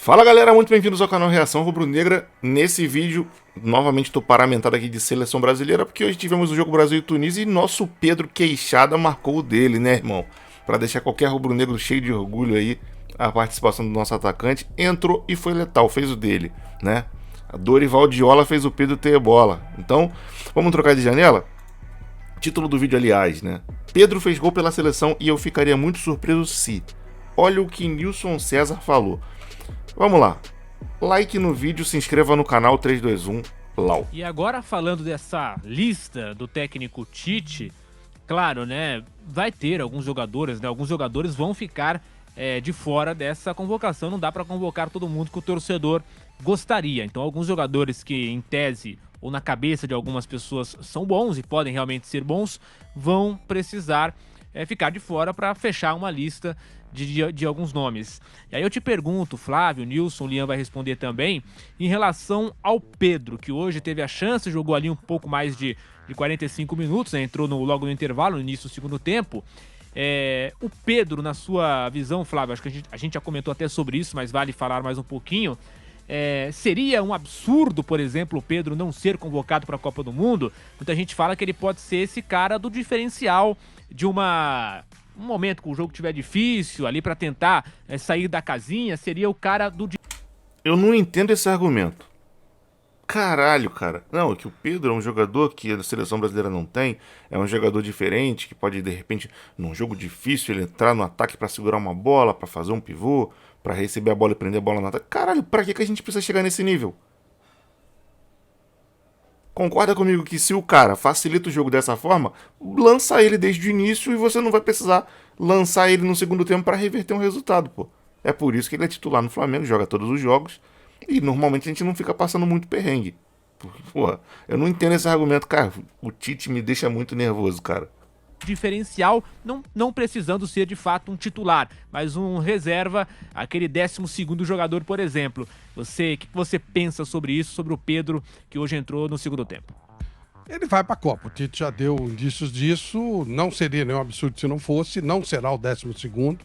Fala galera, muito bem-vindos ao canal Reação Rubro-Negra. Nesse vídeo, novamente estou paramentado aqui de seleção brasileira, porque hoje tivemos o jogo Brasil e Tunísia e nosso Pedro Queixada marcou o dele, né, irmão? Para deixar qualquer rubro-negro cheio de orgulho aí, a participação do nosso atacante entrou e foi letal, fez o dele, né? A Dorival Diola fez o Pedro ter bola. Então, vamos trocar de janela? Título do vídeo, aliás, né? Pedro fez gol pela seleção e eu ficaria muito surpreso se... Olha o que Nilson César falou. Vamos lá. Like no vídeo, se inscreva no canal 321 Lau. E agora falando dessa lista do técnico Tite, claro, né, vai ter alguns jogadores, né, alguns jogadores vão ficar de fora dessa convocação, não dá para convocar todo mundo que o torcedor gostaria. Então alguns jogadores que em tese ou na cabeça de algumas pessoas são bons e podem realmente ser bons, vão precisar ficar de fora para fechar uma lista de alguns nomes. E aí eu te pergunto, Flávio, Nilson, Lian vai responder também, em relação ao Pedro, que hoje teve a chance, jogou ali um pouco mais de 45 minutos, né, entrou logo no intervalo, no início do segundo tempo. O Pedro, na sua visão, Flávio, acho que a gente já comentou até sobre isso, mas vale falar mais um pouquinho. Seria um absurdo, por exemplo, o Pedro não ser convocado para a Copa do Mundo? Muita gente fala que ele pode ser esse cara do diferencial de um momento que o jogo estiver difícil, ali para tentar sair da casinha, seria o cara do... Eu não entendo esse argumento. Caralho, cara. Não, é que o Pedro é um jogador que a seleção brasileira não tem. É um jogador diferente, que pode, de repente, num jogo difícil, ele entrar no ataque pra segurar uma bola, pra fazer um pivô, pra receber a bola e prender a bola no ataque. Caralho, pra que a gente precisa chegar nesse nível? Concorda comigo que se o cara facilita o jogo dessa forma, lança ele desde o início e você não vai precisar lançar ele no segundo tempo pra reverter um resultado, pô. É por isso que ele é titular no Flamengo, joga todos os jogos. E normalmente a gente não fica passando muito perrengue. Porra, eu não entendo esse argumento, cara. O Tite me deixa muito nervoso, cara. Diferencial, não precisando ser de fato um titular, mas um reserva, aquele 12º jogador, por exemplo. O que você pensa sobre isso, sobre o Pedro, que hoje entrou no segundo tempo? Ele vai para a Copa. O Tite já deu indícios disso. Não seria nenhum absurdo se não fosse. Não será o 12º.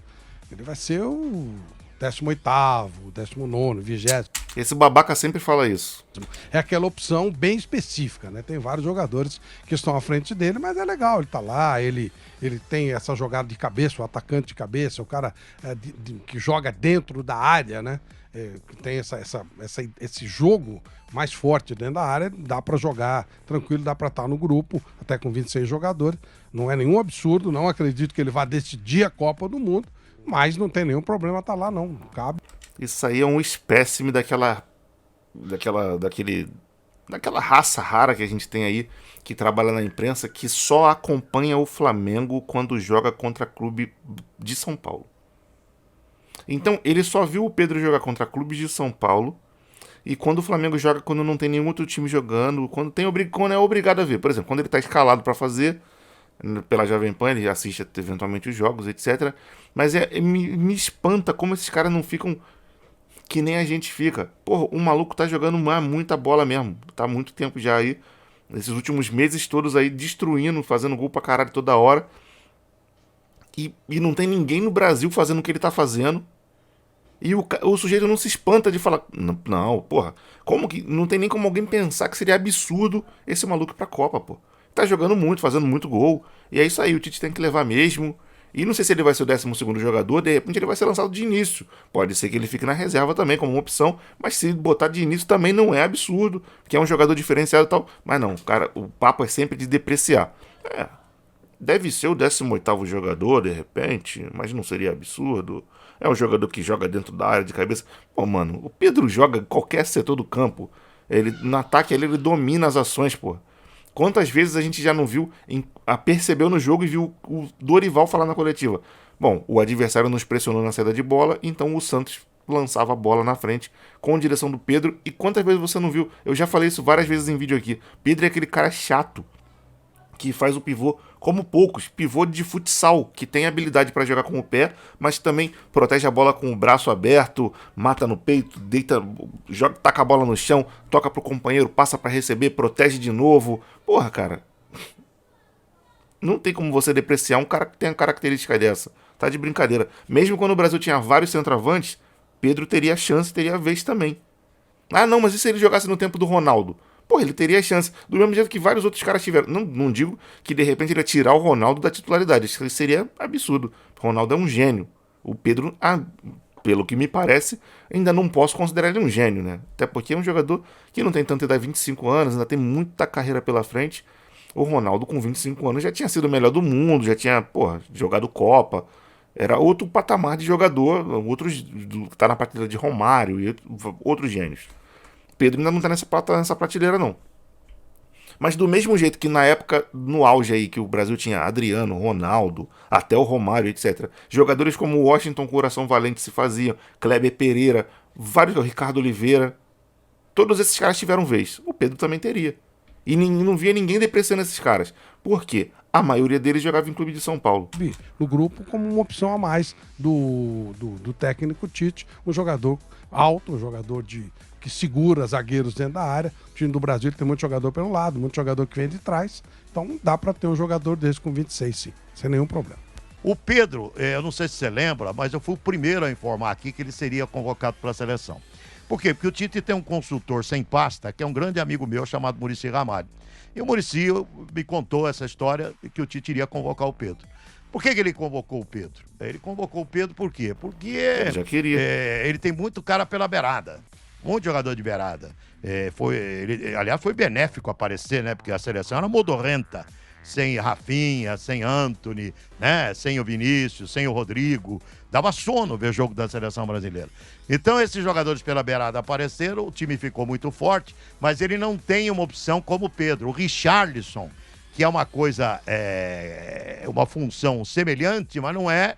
Ele vai ser o 18º, 19º, 20º. Esse babaca sempre fala isso. É aquela opção bem específica, né? Tem vários jogadores que estão à frente dele, mas é legal, ele tá lá, ele tem essa jogada de cabeça, o atacante de cabeça, o cara que joga dentro da área, né? Que tem esse jogo mais forte dentro da área, dá para jogar tranquilo, dá para estar no grupo, até com 26 jogadores. Não é nenhum absurdo, não acredito que ele vá decidir a Copa do Mundo, mas não tem nenhum problema estar lá, não. Cabe. Isso aí é um espécime daquela raça rara que a gente tem aí, que trabalha na imprensa, que só acompanha o Flamengo quando joga contra clube de São Paulo. Então, ele só viu o Pedro jogar contra clubes de São Paulo, e quando o Flamengo joga, quando não tem nenhum outro time jogando, quando é obrigado a ver. Por exemplo, quando ele está escalado para fazer, pela Jovem Pan, ele assiste eventualmente os jogos, etc. Mas me espanta como esses caras não ficam que nem a gente fica. Porra, o maluco tá jogando muita bola mesmo. Tá há muito tempo já aí. Esses últimos meses todos aí destruindo, fazendo gol pra caralho toda hora. E não tem ninguém no Brasil fazendo o que ele tá fazendo. E o sujeito não se espanta de falar... Não, porra. Como que... Não tem nem como alguém pensar que seria absurdo esse maluco ir pra Copa, pô. Tá jogando muito, fazendo muito gol. E é isso aí, o Tite tem que levar mesmo. E não sei se ele vai ser o 12º jogador, de repente ele vai ser lançado de início. Pode ser que ele fique na reserva também, como uma opção, mas se botar de início também não é absurdo, que é um jogador diferenciado e tal. Mas não, cara, o papo é sempre de depreciar. Deve ser o 18º jogador, de repente, mas não seria absurdo. É um jogador que joga dentro da área de cabeça. Pô, mano, o Pedro joga em qualquer setor do campo. No ataque ele domina as ações, pô. Quantas vezes a gente já não viu, percebeu no jogo e viu o Dorival falar na coletiva? Bom, o adversário nos pressionou na saída de bola, então o Santos lançava a bola na frente com a direção do Pedro. E quantas vezes você não viu? Eu já falei isso várias vezes em vídeo aqui. Pedro é aquele cara chato que faz o pivô como poucos, pivô de futsal, que tem habilidade para jogar com o pé, mas também protege a bola com o braço aberto, mata no peito, deita, joga, taca a bola no chão, toca pro companheiro, passa para receber, protege de novo. Porra, cara, não tem como você depreciar um cara que tem uma característica dessa. Tá de brincadeira. Mesmo quando o Brasil tinha vários centroavantes, Pedro teria chance, teria vez também. Ah, não, mas e se ele jogasse no tempo do Ronaldo? Pô, ele teria chance. Do mesmo jeito que vários outros caras tiveram. Não digo que de repente ele ia tirar o Ronaldo da titularidade. Isso seria absurdo. O Ronaldo é um gênio. O Pedro, pelo que me parece, ainda não posso considerar ele um gênio, né? Até porque é um jogador que não tem tanta idade, 25 anos, ainda tem muita carreira pela frente. O Ronaldo, com 25 anos, já tinha sido o melhor do mundo, já tinha, porra, jogado Copa. Era outro patamar de jogador, outros. Tá na prateleira de Romário e outros gênios. Pedro ainda não tá nessa prateleira, não. Mas do mesmo jeito que na época, no auge aí, que o Brasil tinha Adriano, Ronaldo, até o Romário, etc. Jogadores como o Washington Coração Valente se faziam, Kleber Pereira, vários, Ricardo Oliveira. Todos esses caras tiveram vez. O Pedro também teria. E não via ninguém depreciando esses caras. Por quê? A maioria deles jogava em clube de São Paulo. No grupo, como uma opção a mais do técnico Tite, um jogador alto, um jogador que segura zagueiros dentro da área. O time do Brasil tem muito jogador pelo lado, muito jogador que vem de trás. Então dá para ter um jogador desse com 26, sim, sem nenhum problema. O Pedro, eu não sei se você lembra, mas eu fui o primeiro a informar aqui que ele seria convocado para a seleção. Por quê? Porque o Tite tem um consultor sem pasta, que é um grande amigo meu chamado Muricy Ramalho. E o Muricy me contou essa história que o Tite iria convocar o Pedro. Por que ele convocou o Pedro? Ele convocou o Pedro por quê? Porque Ele já queria. Ele tem muito cara pela beirada. Muito jogador de beirada. Aliás, foi benéfico aparecer, né? Porque a seleção era modorrenta. Sem Rafinha, sem Antony, né? Sem o Vinícius, sem o Rodrigo. Dava sono ver jogo da seleção brasileira. Então, esses jogadores pela beirada apareceram, o time ficou muito forte, mas ele não tem uma opção como o Pedro. O Richarlison, que é uma coisa, uma função semelhante, mas não é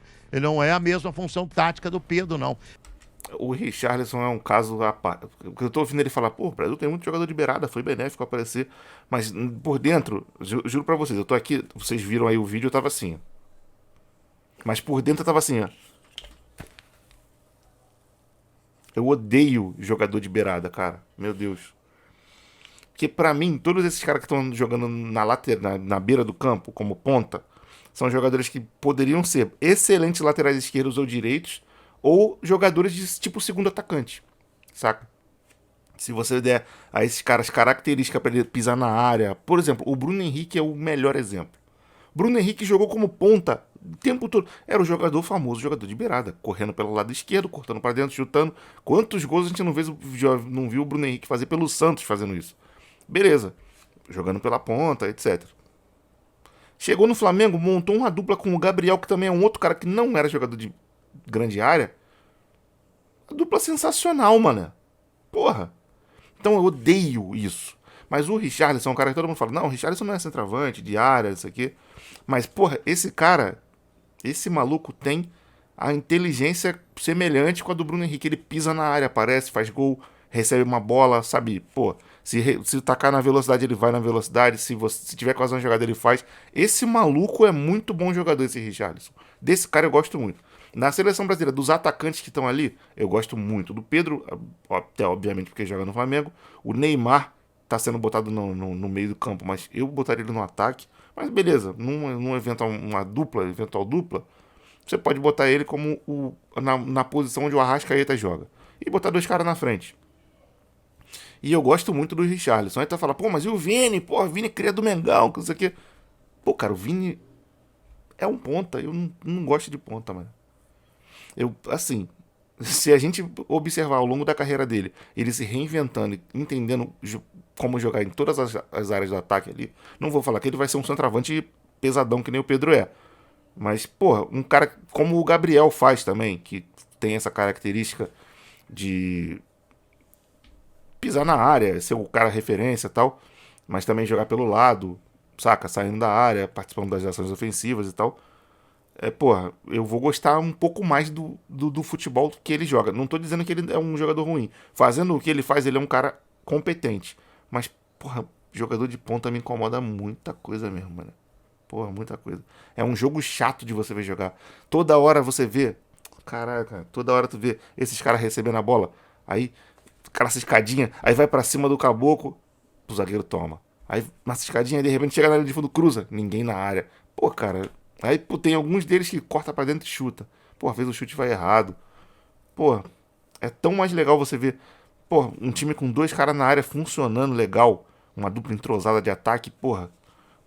a mesma função tática do Pedro, não. O Richarlison é um caso à parte. Eu tô ouvindo ele falar, pô, o Brasil tem muito jogador de beirada, foi benéfico aparecer. Mas por dentro, juro pra vocês, eu tô aqui, vocês viram aí o vídeo, eu tava assim. Mas por dentro eu tava assim, ó. Eu odeio jogador de beirada, cara. Meu Deus. Porque pra mim, todos esses caras que estão jogando na lateral, na beira do campo, como ponta, são jogadores que poderiam ser excelentes laterais esquerdos ou direitos, ou jogadores de tipo segundo atacante, saca? Se você der a esses caras características para ele pisar na área. Por exemplo, o Bruno Henrique é o melhor exemplo. Bruno Henrique jogou como ponta o tempo todo. Era o jogador famoso, jogador de beirada, correndo pelo lado esquerdo, cortando para dentro, chutando. Quantos gols a gente não viu o Bruno Henrique fazer pelo Santos fazendo isso? Beleza, jogando pela ponta, etc. Chegou no Flamengo, montou uma dupla com o Gabriel, que também é um outro cara que não era jogador de grande área. A dupla sensacional, mano. Porra. Então eu odeio isso. Mas o Richarlison é um cara que todo mundo fala, não, o Richarlison não é centroavante, de área, isso aqui. Mas, porra, esse cara, esse maluco tem a inteligência semelhante com a do Bruno Henrique. Ele pisa na área, aparece, faz gol, recebe uma bola, sabe? Pô, se tacar na velocidade, ele vai na velocidade. Se tiver com a jogada, ele faz. Esse maluco é muito bom jogador, esse Richarlison. Desse cara eu gosto muito. Na seleção brasileira, dos atacantes que estão ali, eu gosto muito do Pedro, até obviamente porque joga no Flamengo. O Neymar tá sendo botado no meio do campo, mas eu botaria ele no ataque. Mas beleza, num eventual dupla, você pode botar ele como na posição onde o Arrascaeta joga. E botar dois caras na frente. E eu gosto muito do Richarlison. Aí tu fala, pô, mas e o Vini? Pô, o Vini cria do Mengão, que isso aqui. Pô, cara, o Vini é um ponta. Eu não gosto de ponta, mano. Assim, se a gente observar ao longo da carreira dele, ele se reinventando e entendendo como jogar em todas as áreas do ataque ali, não vou falar que ele vai ser um centroavante pesadão que nem o Pedro é. Mas, porra, um cara como o Gabriel faz também, que tem essa característica de pisar na área, ser o cara referência e tal, mas também jogar pelo lado, saca? Saindo da área, participando das ações ofensivas e tal. Porra, eu vou gostar um pouco mais do futebol que ele joga. Não tô dizendo que ele é um jogador ruim. Fazendo o que ele faz, ele é um cara competente. Mas, porra, jogador de ponta me incomoda muita coisa mesmo, mano. Porra, muita coisa. É um jogo chato de você ver jogar. Toda hora você vê. Caraca, toda hora tu vê esses caras recebendo a bola. Aí, cara, essa escadinha. Aí vai pra cima do caboclo. O zagueiro toma. Aí, nessa escadinha, de repente chega na área de fundo, cruza. Ninguém na área. Pô, cara. Aí, pô, tem alguns deles que corta pra dentro e chuta. Pô, às vezes o chute vai errado. Pô, É tão mais legal você ver, pô, um time com 2 caras na área funcionando legal, uma dupla entrosada de ataque, porra.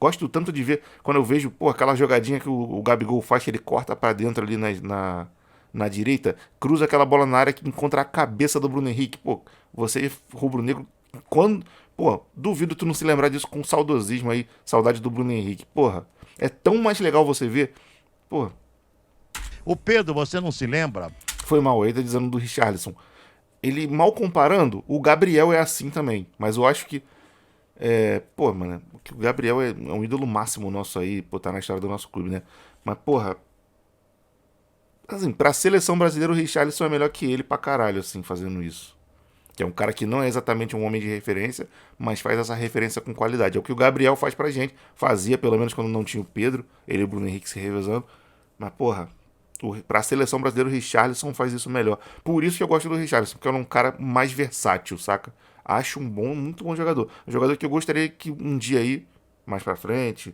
Gosto tanto de ver quando eu vejo, pô, aquela jogadinha que o Gabigol faz, que ele corta pra dentro ali na direita, cruza aquela bola na área que encontra a cabeça do Bruno Henrique. Pô, você, rubro-negro, quando. Pô, duvido tu não se lembrar disso com saudosismo aí, saudade do Bruno Henrique. Porra, é tão mais legal você ver. Pô, O Pedro, você não se lembra? foi mal, ele tá dizendo do Richarlison. Ele, mal comparando, o Gabriel é assim também. Mas eu acho que. Pô, mano, que o Gabriel é um ídolo máximo nosso aí, pô, tá na história do nosso clube, né? Mas, porra, assim, pra seleção brasileira, o Richarlison é melhor que ele pra caralho, assim, fazendo isso. Que é um cara que não é exatamente um homem de referência, mas faz essa referência com qualidade. É o que o Gabriel faz pra gente. Fazia, pelo menos, quando não tinha o Pedro, ele e o Bruno Henrique se revezando. Mas, porra, pra seleção brasileira, o Richarlison faz isso melhor. Por isso que eu gosto do Richarlison, porque é um cara mais versátil, saca? Acho um bom, muito bom jogador. Um jogador que eu gostaria que um dia aí, mais pra frente,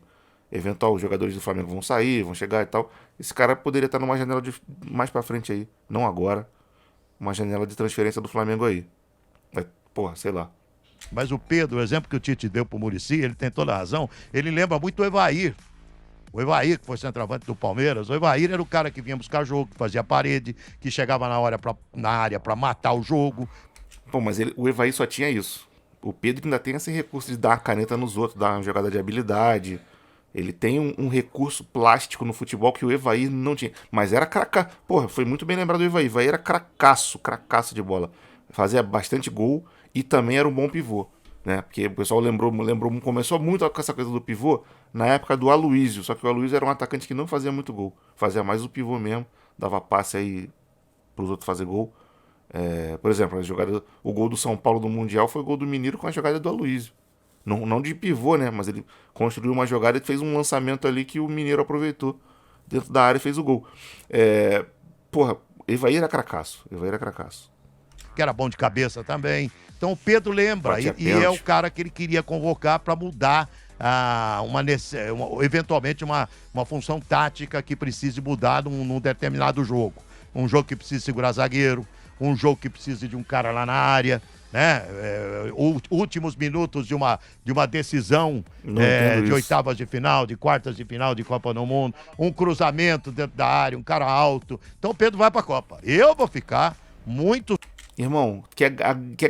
eventual, os jogadores do Flamengo vão sair, vão chegar e tal. Esse cara poderia estar numa janela de mais pra frente aí. Não agora. Uma janela de transferência do Flamengo aí. Porra, sei lá. Mas o Pedro, o exemplo que o Tite deu pro Muricy, ele tem toda a razão. Ele lembra muito o Evair. O Evair, que foi centroavante do Palmeiras, o Evair era o cara que vinha buscar jogo, que fazia parede, que chegava na área pra matar o jogo. Pô, mas o Evaí só tinha isso. O Pedro ainda tem esse recurso de dar a caneta nos outros, dar uma jogada de habilidade. Ele tem um recurso plástico no futebol que o Evaí não tinha. Mas era craca. Porra, foi muito bem lembrado do Evaí. O Evaí era cracaço de bola. Fazia bastante gol e também era um bom pivô. Né? Porque o pessoal lembrou, começou muito com essa coisa do pivô na época do Aloysio. Só que o Aloysio era um atacante que não fazia muito gol. Fazia mais o pivô mesmo. Dava passe aí pros outros fazer gol. Por exemplo, o gol do São Paulo no Mundial foi o gol do Mineiro com a jogada do Aloysio. Não de pivô, né? Mas ele construiu uma jogada e fez um lançamento ali que o Mineiro aproveitou dentro da área e fez o gol. Porra, Evair era cracaço. Que era bom de cabeça também. Então o Pedro lembra, e é o cara que ele queria convocar para mudar eventualmente uma função tática que precise mudar num determinado jogo. Um jogo que precisa segurar zagueiro, um jogo que precisa de um cara lá na área, né? Últimos minutos de uma decisão de oitavas de final, de quartas de final de Copa do Mundo, um cruzamento dentro da área, um cara alto. Então o Pedro vai para a Copa. Eu vou ficar muito... Irmão, quer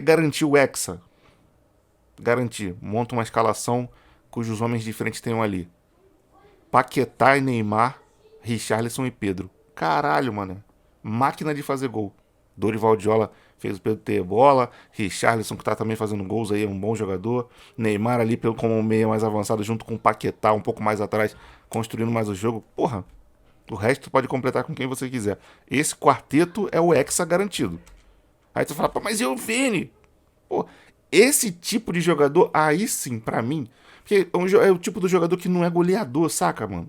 garantir o Hexa? Garantir. Monta uma escalação cujos homens de frente tenham ali Paquetá e Neymar, Richarlison e Pedro. Caralho, mano. Máquina de fazer gol. Dorival Diola fez o Pedro ter bola. Richarlison, que tá também fazendo gols aí, é um bom jogador. Neymar ali como meia mais avançado, junto com o Paquetá, um pouco mais atrás, construindo mais o jogo. Porra, o resto pode completar com quem você quiser. Esse quarteto é o Hexa garantido. Aí tu fala, pô, mas e o Vini? Pô, esse tipo de jogador, aí sim, pra mim, porque é o tipo do jogador que não é goleador, saca, mano?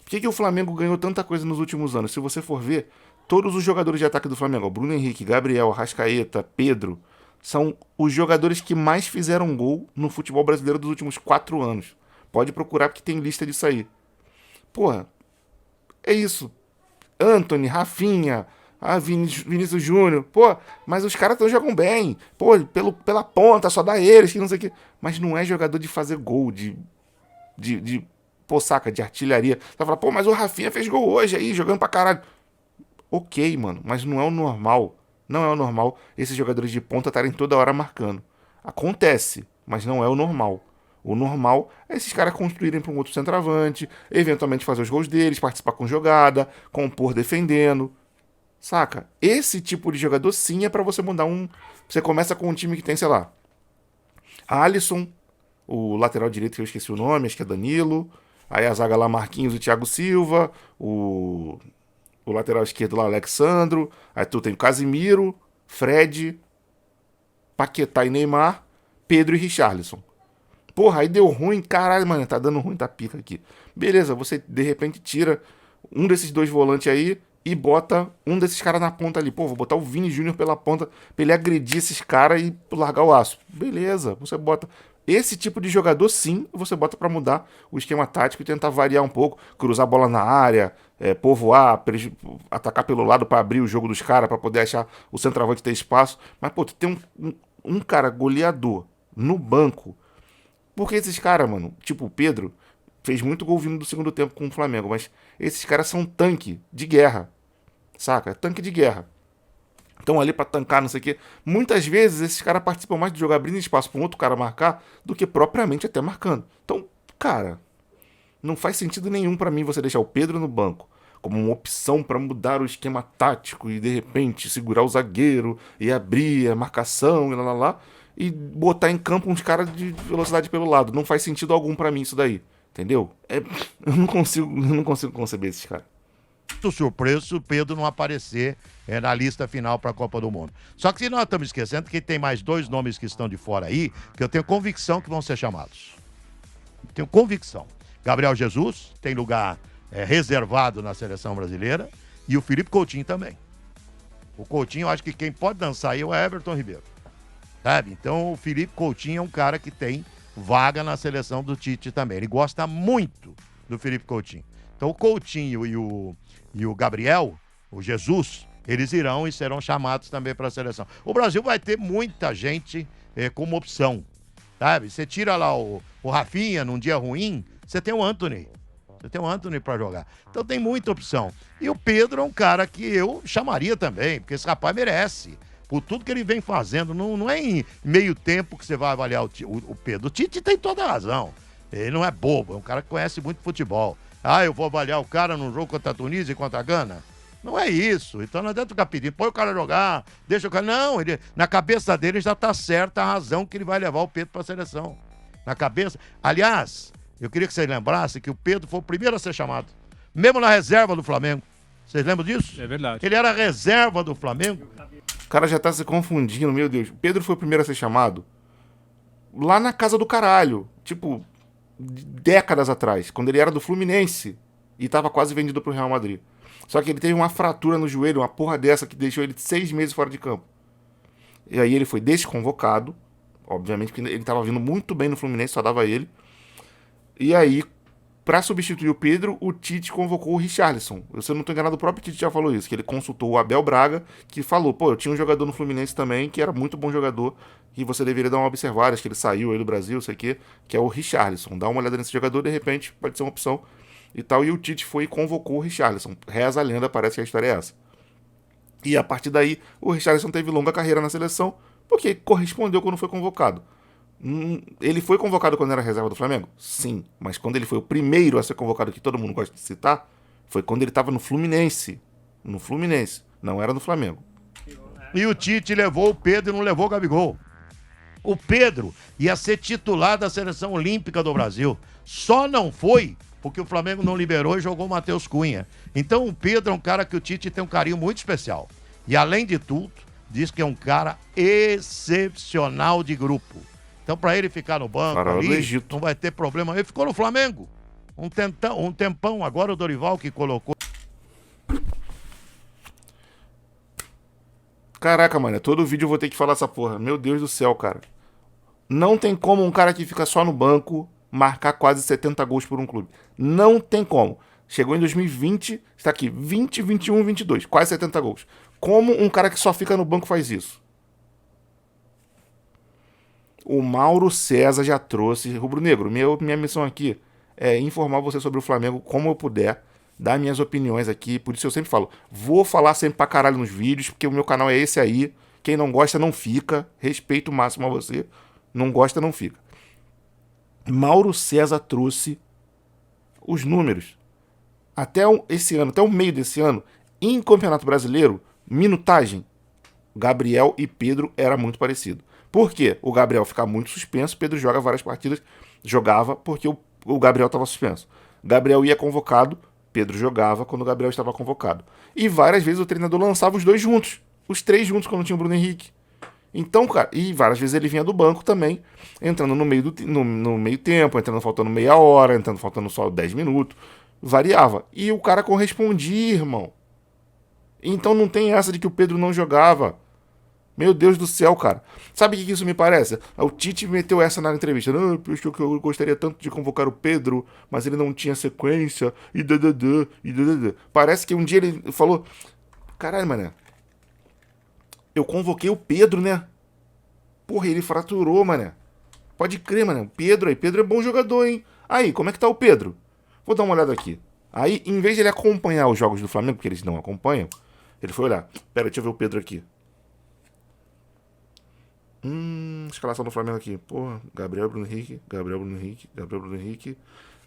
Por que o Flamengo ganhou tanta coisa nos últimos anos? Se você for ver, todos os jogadores de ataque do Flamengo, Bruno Henrique, Gabriel, Arrascaeta, Pedro, são os jogadores que mais fizeram gol no futebol brasileiro dos últimos 4 anos. Pode procurar porque tem lista disso aí. Porra, é isso. Antony, Rafinha, Vinícius Júnior, pô, mas os caras jogam bem, pô, pela ponta, só dá eles, que não sei o que. Mas não é jogador de fazer gol, pô, saca, de artilharia. Você vai falar, pô, mas o Rafinha fez gol hoje aí, jogando pra caralho. Ok, mano, mas não é o normal. Não é o normal esses jogadores de ponta estarem toda hora marcando. Acontece, mas não é o normal. O normal é esses caras construírem para um outro centroavante, eventualmente fazer os gols deles, participar com jogada, compor defendendo. Saca? Esse tipo de jogador sim é pra você mudar um... Você começa com um time que tem, sei lá, Alisson, o lateral direito que eu esqueci o nome, acho que é Danilo. Aí a zaga lá, Marquinhos e Thiago Silva. O lateral esquerdo lá, Alexandro. Aí tu tem o Casimiro, Fred, Paquetá e Neymar, Pedro e Richarlison. Porra, aí deu ruim, caralho, mano, tá dando ruim, tá pica aqui. Beleza, você de repente tira um desses 2 volantes aí e bota um desses caras na ponta ali. Pô, vou botar o Vini Júnior pela ponta pra ele agredir esses caras e largar o aço. Beleza, você bota. Esse tipo de jogador, sim, você bota pra mudar o esquema tático e tentar variar um pouco, cruzar a bola na área, povoar, atacar pelo lado pra abrir o jogo dos caras, pra poder achar o centroavante ter espaço. Mas, pô, tu tem um cara goleador no banco. Porque esses caras, mano, tipo o Pedro, fez muito gol vindo do segundo tempo com o Flamengo, mas esses caras são tanque de guerra, saca? Tanque de guerra. Estão ali pra tancar, não sei o quê. Muitas vezes esses caras participam mais de jogar abrindo espaço pra um outro cara marcar do que propriamente até marcando. Então, cara, não faz sentido nenhum pra mim você deixar o Pedro no banco como uma opção pra mudar o esquema tático e de repente segurar o zagueiro e abrir a marcação e lá e botar em campo uns caras de velocidade pelo lado. Não faz sentido algum pra mim isso daí, entendeu? Eu não consigo conceber esses caras. Muito surpreso se o Pedro não aparecer na lista final para a Copa do Mundo. Só que se nós estamos esquecendo que tem mais 2 nomes que estão de fora aí, que eu tenho convicção que vão ser chamados. Tenho convicção. Gabriel Jesus tem lugar reservado na seleção brasileira e o Felipe Coutinho também. O Coutinho, eu acho que quem pode dançar aí é o Everton Ribeiro. Sabe? Então o Felipe Coutinho é um cara que tem vaga na seleção do Tite também. Ele gosta muito do Felipe Coutinho. Então o Coutinho e o Gabriel, o Jesus, eles irão e serão chamados também para a seleção. O Brasil vai ter muita gente como opção, sabe? Você tira lá o Rafinha num dia ruim, você tem o Antony. Você tem o Antony para jogar. Então tem muita opção. E o Pedro é um cara que eu chamaria também, porque esse rapaz merece. Por tudo que ele vem fazendo, não é em meio tempo que você vai avaliar o Pedro. O Tite tem toda a razão. Ele não é bobo, é um cara que conhece muito futebol. Eu vou avaliar o cara num jogo contra a Tunísia e contra a Gana? Não é isso. Então não adianta ficar pedindo, põe o cara jogar, deixa o cara... Não, na cabeça dele já tá certa a razão que ele vai levar o Pedro pra seleção. Na cabeça... Aliás, eu queria que vocês lembrassem que o Pedro foi o primeiro a ser chamado. Mesmo na reserva do Flamengo. Vocês lembram disso? É verdade. Ele era reserva do Flamengo. O cara já tá se confundindo, meu Deus. Pedro foi o primeiro a ser chamado lá na casa do caralho. Tipo, décadas atrás, quando ele era do Fluminense e tava quase vendido pro Real Madrid. Só que ele teve uma fratura no joelho, uma porra dessa que deixou ele 6 meses fora de campo. E aí ele foi desconvocado, obviamente, porque ele tava vindo muito bem no Fluminense, só dava ele. E aí, pra substituir o Pedro, o Tite convocou o Richarlison. Se eu não tô enganado, o próprio Tite já falou isso, que ele consultou o Abel Braga, que falou, pô, eu tinha um jogador no Fluminense também, que era muito bom jogador, e você deveria dar uma observada, acho que ele saiu aí do Brasil, sei o quê, que é o Richarlison. Dá uma olhada nesse jogador, de repente, pode ser uma opção e tal. E o Tite foi e convocou o Richarlison. Reza a lenda, parece que a história é essa. E a partir daí, o Richarlison teve longa carreira na seleção, porque correspondeu quando foi convocado. Ele foi convocado quando era reserva do Flamengo? Sim, mas quando ele foi o primeiro a ser convocado, que todo mundo gosta de citar, foi quando ele estava no Fluminense. No Fluminense, não era no Flamengo. E o Tite levou o Pedro e não levou o Gabigol. O Pedro ia ser titular da seleção olímpica do Brasil. Só não foi porque o Flamengo não liberou e jogou o Matheus Cunha. Então o Pedro é um cara que o Tite tem um carinho muito especial. E além de tudo, diz que é um cara excepcional de grupo. Então para ele ficar no banco ali, não vai ter problema. Ele ficou no Flamengo um tempão. Agora o Dorival que colocou. Caraca, mano, todo vídeo eu vou ter que falar essa porra. Meu Deus do céu, cara. Não tem como um cara que fica só no banco marcar quase 70 gols por um clube. Não tem como. Chegou em 2020, está aqui, 20, 21, 22, quase 70 gols. Como um cara que só fica no banco faz isso? O Mauro César já trouxe. Rubro Negro, minha missão aqui é informar você sobre o Flamengo como eu puder, dar minhas opiniões aqui. Por isso eu sempre falo, vou falar sempre pra caralho nos vídeos, porque o meu canal é esse aí. Quem não gosta não fica. Respeito máximo a você. Não gosta não fica. Mauro César trouxe os números. Até esse ano, até o meio desse ano, em Campeonato Brasileiro, minutagem, Gabriel e Pedro era muito parecido. Por quê? O Gabriel fica muito suspenso, Pedro joga várias partidas, jogava porque o Gabriel estava suspenso. Gabriel ia convocado, Pedro jogava quando o Gabriel estava convocado. E várias vezes o treinador lançava os dois juntos, os três juntos quando tinha o Bruno Henrique. Então, cara, e várias vezes ele vinha do banco também, entrando no meio tempo, entrando faltando meia hora, entrando faltando só 10 minutos, variava. E o cara correspondia, irmão. Então não tem essa de que o Pedro não jogava. Meu Deus do céu, cara. Sabe o que isso me parece? O Tite meteu essa na entrevista. Não, eu gostaria tanto de convocar o Pedro, mas ele não tinha sequência, e dadadã, e dadadã. Parece que um dia ele falou, caralho, mané, eu convoquei o Pedro, né? Porra, ele fraturou, mané. Pode crer, mané. Pedro é bom jogador, hein? Aí, como é que tá o Pedro? Vou dar uma olhada aqui. Aí, em vez de ele acompanhar os jogos do Flamengo, porque eles não acompanham, ele foi olhar. Pera, deixa eu ver o Pedro aqui. Escalação do Flamengo aqui. Porra, Gabriel, Bruno Henrique, Gabriel, Bruno Henrique, Gabriel, Bruno Henrique,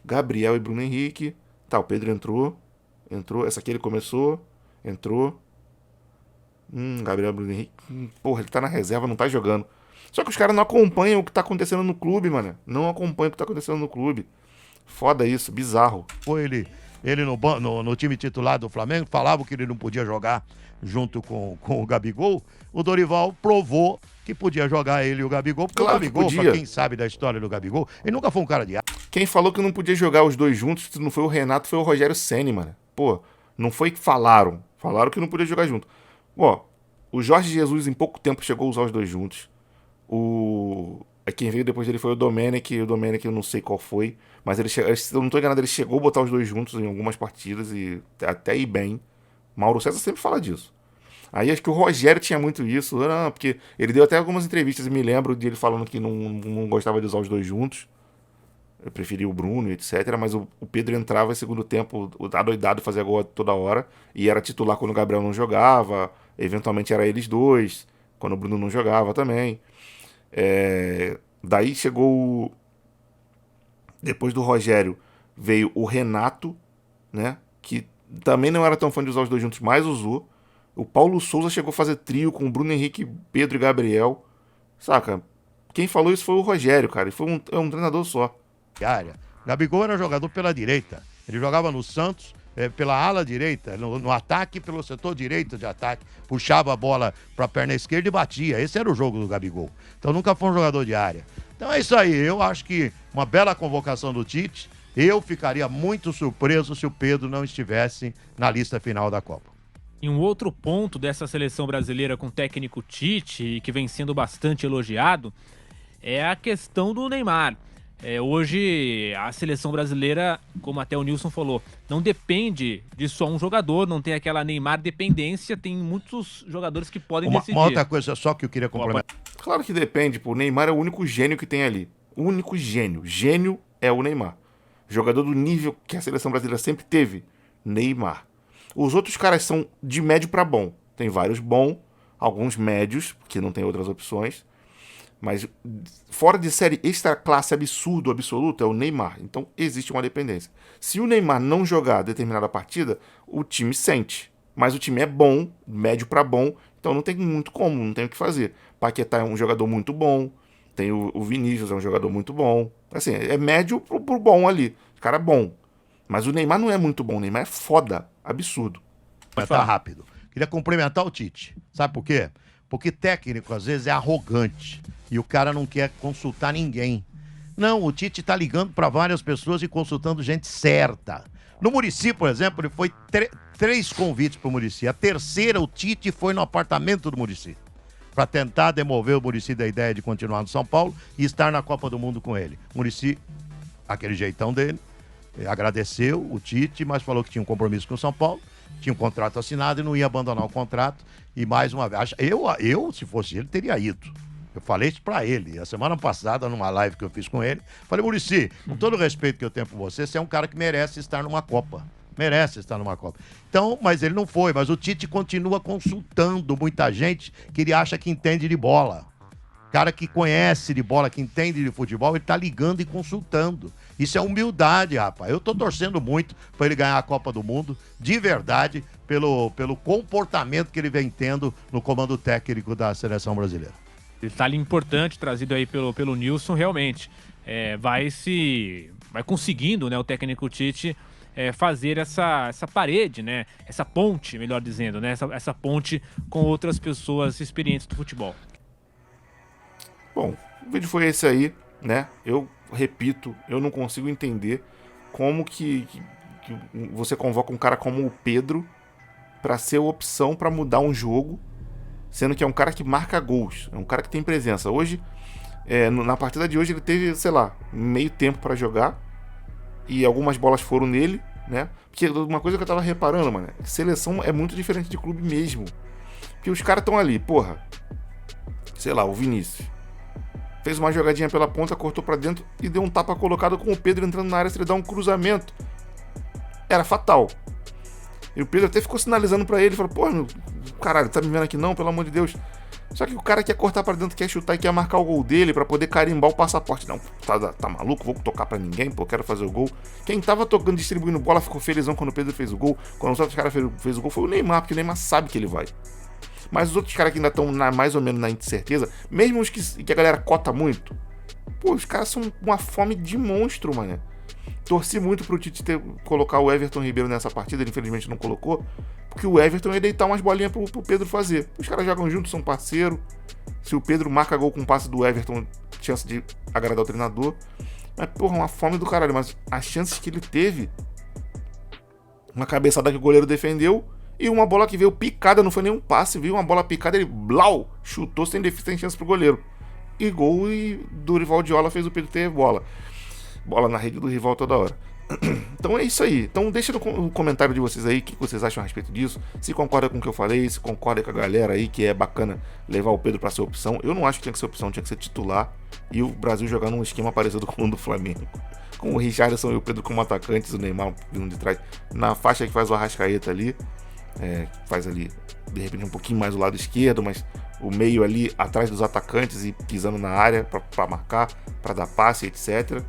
Gabriel e Bruno Henrique. Tá, o Pedro entrou. Essa aqui ele começou. Entrou. Gabriel, Bruno Henrique. Porra, ele tá na reserva, não tá jogando. Só que os caras não acompanham o que tá acontecendo no clube, mano. Não acompanham o que tá acontecendo no clube. Foda isso, bizarro. Foi ele no time titular do Flamengo, falava que ele não podia jogar junto com o Gabigol. O Dorival provou que podia jogar ele e o Gabigol, porque Claro o Gabigol, pra quem sabe da história do Gabigol, ele nunca foi um cara de ar. Quem falou que não podia jogar os dois juntos não foi o Renato, foi o Rogério Ceni, mano. Pô, não foi que falaram. Falaram que não podia jogar junto. Ó, o Jorge Jesus em pouco tempo chegou a usar os dois juntos. Quem veio depois dele foi o Domenech eu não sei qual foi. Mas se eu não tô enganado, ele chegou a botar os dois juntos em algumas partidas e até ir bem. Mauro César sempre fala disso. Aí acho que o Rogério tinha muito isso, porque ele deu até algumas entrevistas e me lembro de ele falando que não gostava de usar os dois juntos. Eu preferia o Bruno, etc. Mas o Pedro entrava em segundo tempo, adoidado, fazia gol toda hora. E era titular quando o Gabriel não jogava. Eventualmente era eles dois, quando o Bruno não jogava também. Daí chegou. Depois do Rogério veio o Renato, né? Que também não era tão fã de usar os dois juntos, mas usou. O Paulo Souza chegou a fazer trio com o Bruno Henrique, Pedro e Gabriel. Saca? Quem falou isso foi o Rogério, cara. E foi um treinador só. Gabigol era jogador pela direita. Ele jogava no Santos pela ala direita, no ataque, pelo setor direito de ataque. Puxava a bola pra perna esquerda e batia. Esse era o jogo do Gabigol. Então nunca foi um jogador de área. Então é isso aí. Eu acho que uma bela convocação do Tite. Eu ficaria muito surpreso se o Pedro não estivesse na lista final da Copa. E um outro ponto dessa seleção brasileira com o técnico Tite, que vem sendo bastante elogiado, é a questão do Neymar. Hoje, a seleção brasileira, como até o Nilson falou, não depende de só um jogador, não tem aquela Neymar dependência, tem muitos jogadores que podem decidir. Uma outra coisa só que eu queria complementar. Claro que depende, pô. O Neymar é o único gênio que tem ali. O único gênio. Gênio é o Neymar. Jogador do nível que a seleção brasileira sempre teve, Neymar. Os outros caras são de médio pra bom. Tem vários bons, alguns médios, porque não tem outras opções. Mas fora de série extra classe absurdo, absoluto, é o Neymar. Então existe uma dependência. Se o Neymar não jogar determinada partida, o time sente. Mas o time é bom, médio pra bom, então não tem muito como, não tem o que fazer. Paquetá é um jogador muito bom, tem o Vinícius, é um jogador muito bom. Assim, é médio pro bom ali. O cara é bom. Mas o Neymar não é muito bom, o Neymar é foda, absurdo. Tá rápido. Queria complementar o Tite. Sabe por quê? Porque técnico, às vezes, é arrogante. E o cara não quer consultar ninguém. Não, o Tite tá ligando para várias pessoas e consultando gente certa. No Muricy, por exemplo, ele foi 3 convites pro Muricy. A terceira, o Tite foi no apartamento do Muricy. Para tentar demover o Muricy da ideia de continuar no São Paulo e estar na Copa do Mundo com ele. O Muricy, aquele jeitão dele, agradeceu o Tite, mas falou que tinha um compromisso com o São Paulo, tinha um contrato assinado e não ia abandonar o contrato. E mais uma vez, eu se fosse ele, teria ido. Eu falei isso pra ele. A semana passada, numa live que eu fiz com ele, falei, Muricy, com todo o respeito que eu tenho por você é um cara que merece estar numa Copa. Merece estar numa Copa. Então, mas ele não foi. Mas o Tite continua consultando muita gente que ele acha que entende de bola. Cara que conhece de bola, que entende de futebol, ele tá ligando e consultando. Isso é humildade, rapaz. Eu tô torcendo muito pra ele ganhar a Copa do Mundo, de verdade, pelo comportamento que ele vem tendo no comando técnico da seleção brasileira. Detalhe importante trazido aí pelo Nilson, realmente. Vai conseguindo, né, o técnico Tite fazer essa parede, né? Essa ponte, melhor dizendo, né? Essa ponte com outras pessoas experientes do futebol. Bom, o vídeo foi esse aí, né? Eu repito, eu não consigo entender como que você convoca um cara como o Pedro pra ser opção pra mudar um jogo sendo que é um cara que marca gols, é um cara que tem presença. Hoje, na partida de hoje, ele teve, sei lá, meio tempo pra jogar e algumas bolas foram nele, né? Porque uma coisa que eu tava reparando, mano, seleção é muito diferente de clube mesmo. Porque os caras estão ali, porra, sei lá, o Vinícius fez uma jogadinha pela ponta, cortou pra dentro e deu um tapa colocado com o Pedro entrando na área. Se ele dá um cruzamento, era fatal. E o Pedro até ficou sinalizando pra ele, falou, pô, caralho, tá me vendo aqui não, pelo amor de Deus. Só que o cara quer cortar pra dentro, quer chutar e quer marcar o gol dele pra poder carimbar o passaporte. Não, tá maluco? Vou tocar pra ninguém, pô, quero fazer o gol. Quem tava tocando, distribuindo bola, ficou felizão quando o Pedro fez o gol. Quando os outros caras fez o gol foi o Neymar, porque o Neymar sabe que ele vai. Mas os outros caras que ainda estão mais ou menos na incerteza, mesmo os que a galera cota muito, pô, os caras são uma fome de monstro, mano. Torci muito pro Tite colocar o Everton Ribeiro nessa partida, ele infelizmente não colocou, porque o Everton ia deitar umas bolinhas pro Pedro fazer. Os caras jogam juntos, são parceiro. Se o Pedro marca gol com o passe do Everton, chance de agradar o treinador. Mas, porra, uma fome do caralho. Mas as chances que ele teve, uma cabeçada que o goleiro defendeu e uma bola que veio picada, não foi nenhum passe, veio uma bola picada, ele blau, chutou sem chance pro goleiro. E gol, e Dorival Diola fez o Pedro ter bola na rede do rival toda hora. Então é isso aí. Então deixa no comentário de vocês aí o que vocês acham a respeito disso. Se concorda com o que eu falei, se concorda com a galera aí que é bacana levar o Pedro pra ser opção. Eu não acho que tinha que ser opção, tinha que ser titular. E o Brasil jogar num esquema parecido com o do Flamengo, com o Richarlison e o Pedro como atacantes, o Neymar vindo de trás, na faixa que faz o Arrascaeta ali, faz ali de repente um pouquinho mais do lado esquerdo, mas o meio ali atrás dos atacantes e pisando na área pra marcar, pra dar passe, etc.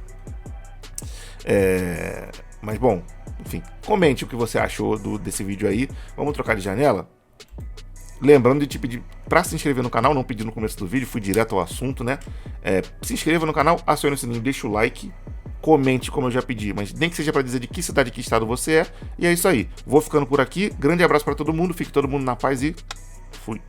Mas bom, enfim, comente o que você achou desse vídeo aí. Vamos trocar de janela. Lembrando de te pedir pra se inscrever no canal, não pedi no começo do vídeo, fui direto ao assunto, né? Se inscreva no canal, acione o sininho, deixa o like, comente como eu já pedi, mas nem que seja pra dizer de que cidade, que estado você é. E é isso aí, vou ficando por aqui, grande abraço pra todo mundo, fique todo mundo na paz e fui.